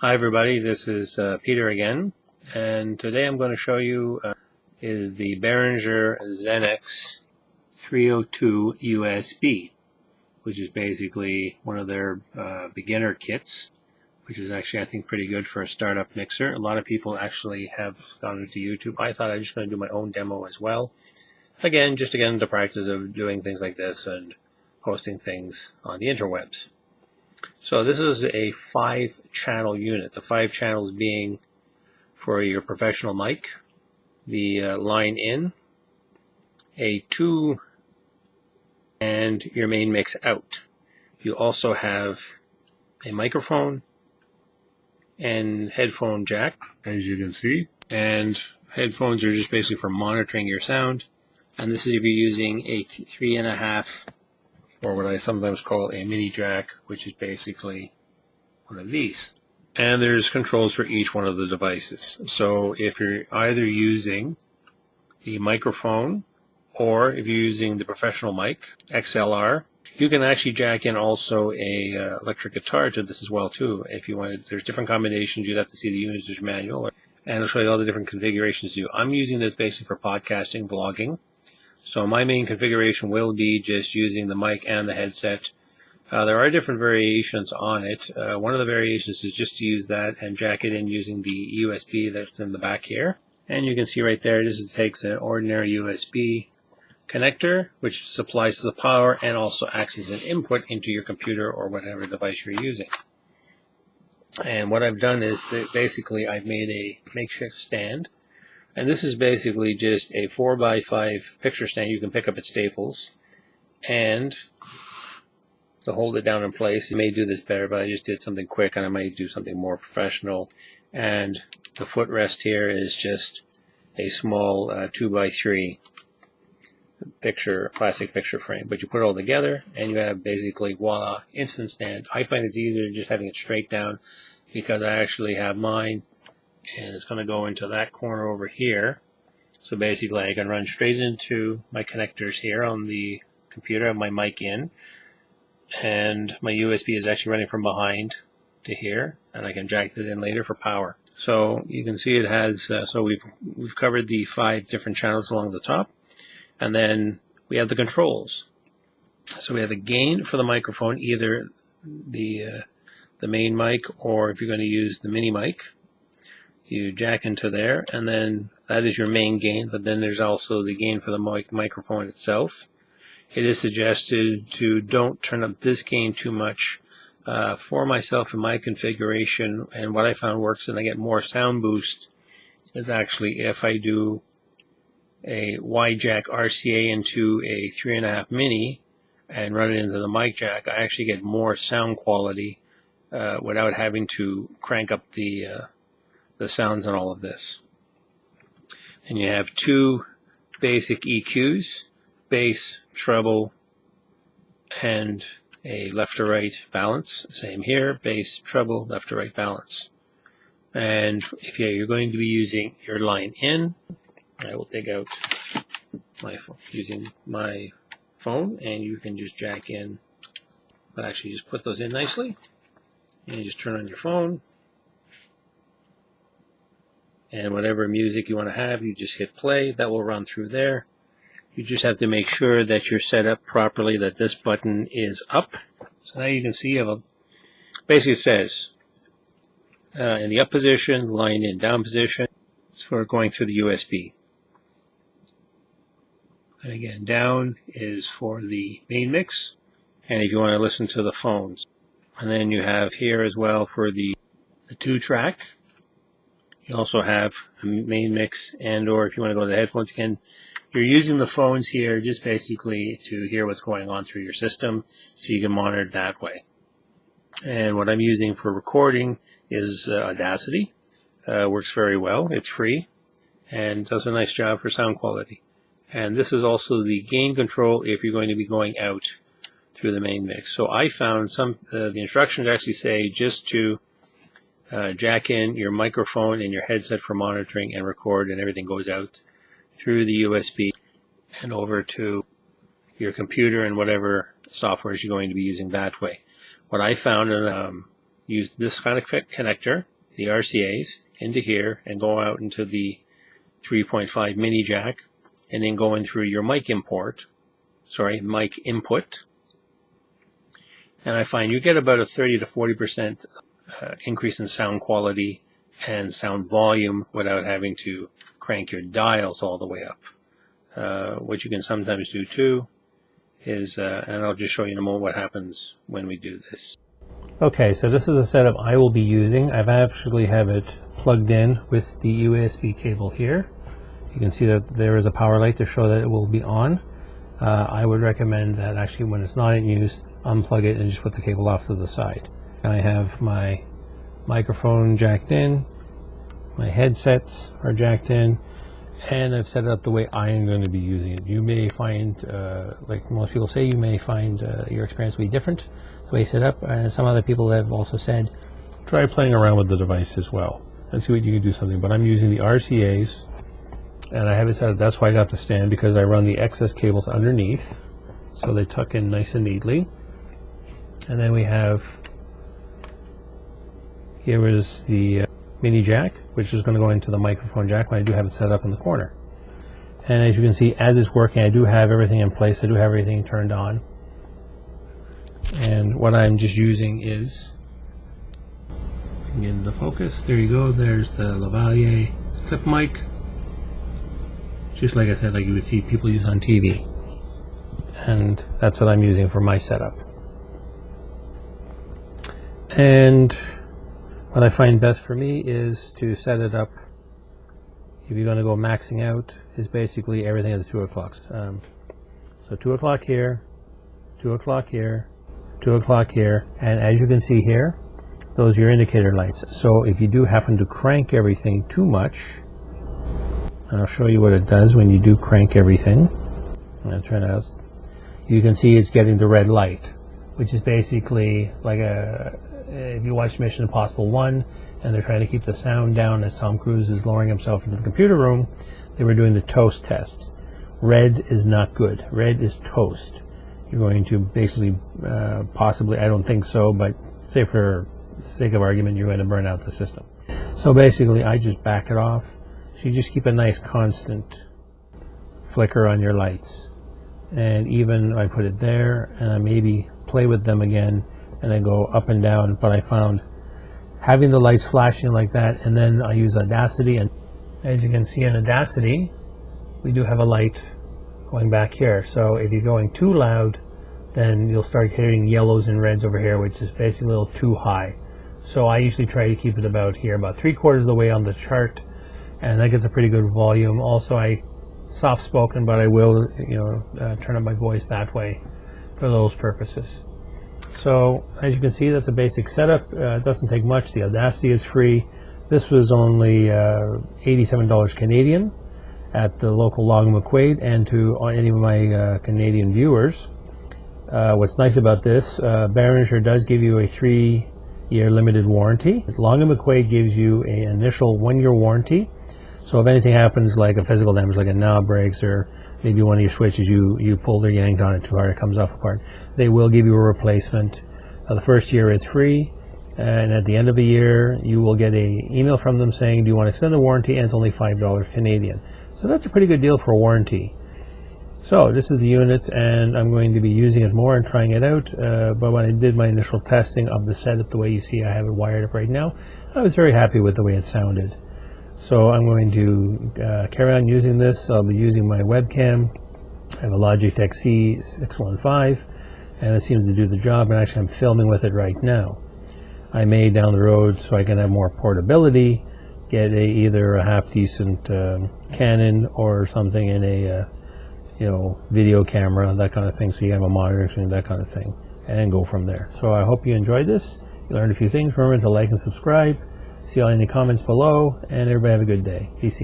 Hi everybody, this is Peter again, and today I'm going to show you is the Behringer XENXY 302 USB, which is basically one of their beginner kits, which is actually I think pretty good for a startup mixer. A lot of people actually have gone into YouTube. I thought I was just going to do my own demo as well. Again, just to get into practice of doing things like this and posting things on the interwebs. So this is a 5-channel unit. The 5 channels being for your professional mic, the line in, a 2, and your main mix out. You also have a microphone and headphone jack, as you can see. And headphones are just basically for monitoring your sound. And this is if you're using a 3.5, or what I sometimes call a mini jack, which is basically one of these. And there's controls for each one of the devices. So if you're either using the microphone or if you're using the professional mic, XLR, you can actually jack in also a electric guitar to this as well too. If you wanted, there's different combinations. You'd have to see the user's manual, and I'll show you all the different configurations to do. I'm using this basically for podcasting, vlogging. So my main configuration will be just using the mic and the headset. There are different variations on it. One of the variations is just to use that and jack it in using the USB that's in the back here. And you can see right there, this takes an ordinary USB connector, which supplies the power and also acts as an input into your computer or whatever device you're using. And what I've done is that basically I've made a makeshift stand. And this is basically just a 4x5 picture stand you can pick up at Staples. And to hold it down in place, you may do this better, but I just did something quick and I might do something more professional. And the footrest here is just a small 2x3 plastic picture frame. But you put it all together and you have basically, voila, instant stand. I find it's easier just having it straight down because I actually have mine. And it's going to go into that corner over here. So basically I can run straight into my connectors here on the computer. I have my mic in, and my USB is actually running from behind to here, and I can jack it in later for power. So you can see it has, so we've covered the 5 different channels along the top, and then we have the controls. So we have a gain for the microphone, either the main mic, or if you're going to use the mini mic, you jack into there, and then that is your main gain, but then there's also the gain for the microphone itself. It is suggested to don't turn up this gain too much. For myself in my configuration, and what I found works and I get more sound boost, is actually if I do a wide jack RCA into a 3.5 mini and run it into the mic jack, I actually get more sound quality without having to crank up the sounds on all of this. And you have 2 basic EQs, bass, treble, and a left to right balance. Same here, bass, treble, left to right balance. And if you're going to be using your line in, I will take out my phone using my phone, and you can just jack in, but actually just put those in nicely, and you just turn on your phone. And whatever music you want to have, you just hit play. That will run through there. You just have to make sure that you're set up properly, that this button is up. So now you can see you have basically it says in the up position, line in, down position. It's for going through the USB. And again, down is for the main mix. And if you want to listen to the phones. And then you have here as well for the 2-track. You also have a main mix, and or if you want to go to the headphones again, you're using the phones here just basically to hear what's going on through your system, so you can monitor it that way. And what I'm using for recording is Audacity. Works very well. It's free and does a nice job for sound quality. And this is also the gain control if you're going to be going out through the main mix. So I found the instructions actually say just to jack in your microphone and your headset for monitoring and record, and everything goes out through the USB and over to your computer and whatever software you're going to be using that way. What I found, and use this kind of connector, the RCAs, into here and go out into the 3.5 mini jack, and then go in through your mic input, and I find you get about a 30 to 40% increase in sound quality and sound volume without having to crank your dials all the way up. What you can sometimes do too is, and I'll just show you in a moment what happens when we do this. Okay, so this is the setup I will be using. I've actually have it plugged in with the USB cable here. You can see that there is a power light to show that it will be on. I would recommend that actually when it's not in use, unplug it and just put the cable off to the side. I have my microphone jacked in, my headsets are jacked in, and I've set it up the way I am going to be using it. You may find, like most people say, you may find your experience will be different the way it's set up, and some other people have also said try playing around with the device as well and see what you can do something. But I'm using the RCAs, and I have it set up. That's why I got the stand, because I run the excess cables underneath so they tuck in nice and neatly. And then we have, here is the mini jack, which is going to go into the microphone jack when I do have it set up in the corner. And as you can see, as it's working, I do have everything in place. I do have everything turned on. And what I'm just using is, get into focus. There you go. There's the lavalier clip mic. Just like I said, like you would see people use on TV. And that's what I'm using for my setup. And what I find best for me is to set it up, if you're going to go maxing out, is basically everything at the 2 o'clocks. So 2 o'clock here, 2 o'clock here, 2 o'clock here, and as you can see here, those are your indicator lights. So if you do happen to crank everything too much, and I'll show you what it does when you do crank everything. I'm going to turn it out. You can see it's getting the red light, which is basically like if you watch Mission Impossible 1 and they're trying to keep the sound down as Tom Cruise is lowering himself into the computer room, they were doing the toast test. Red is not good. Red is toast. You're going to basically, possibly, I don't think so, but say for sake of argument, you're going to burn out the system. So basically, I just back it off. So you just keep a nice constant flicker on your lights. And even I put it there, and I maybe play with them again, and I go up and down. But I found having the lights flashing like that, and then I use Audacity, and as you can see in Audacity, we do have a light going back here. So if you're going too loud, then you'll start hitting yellows and reds over here, which is basically a little too high. So I usually try to keep it about here, about 3/4 of the way on the chart, and that gets a pretty good volume. Also, I soft spoken, but I will, turn up my voice that way for those purposes. So as you can see, that's a basic setup. It doesn't take much. The Audacity is free. This was only $87 Canadian at the local Long McQuaid. And to any of my Canadian viewers, what's nice about this, Behringer does give you a 3-year limited warranty. Long McQuaid gives you an initial 1-year warranty. So if anything happens, like a physical damage, like a knob breaks, or maybe one of your switches, you pulled or yanked on it too hard, it comes off apart, they will give you a replacement. The first year is free, and at the end of the year, you will get an email from them saying, do you want to extend the warranty? And it's only $5 Canadian. So that's a pretty good deal for a warranty. So this is the unit, and I'm going to be using it more and trying it out. But when I did my initial testing of the setup, the way you see I have it wired up right now, I was very happy with the way it sounded. So I'm going to carry on using this. I'll be using my webcam. I have a Logitech C615, and it seems to do the job, and actually I'm filming with it right now. I may down the road, so I can have more portability, get either a half-decent Canon or something in a video camera, that kind of thing, so you have a monitor screen, that kind of thing, and go from there. So I hope you enjoyed this. You learned a few things. Remember to like and subscribe. See all any comments below, and everybody have a good day. Peace.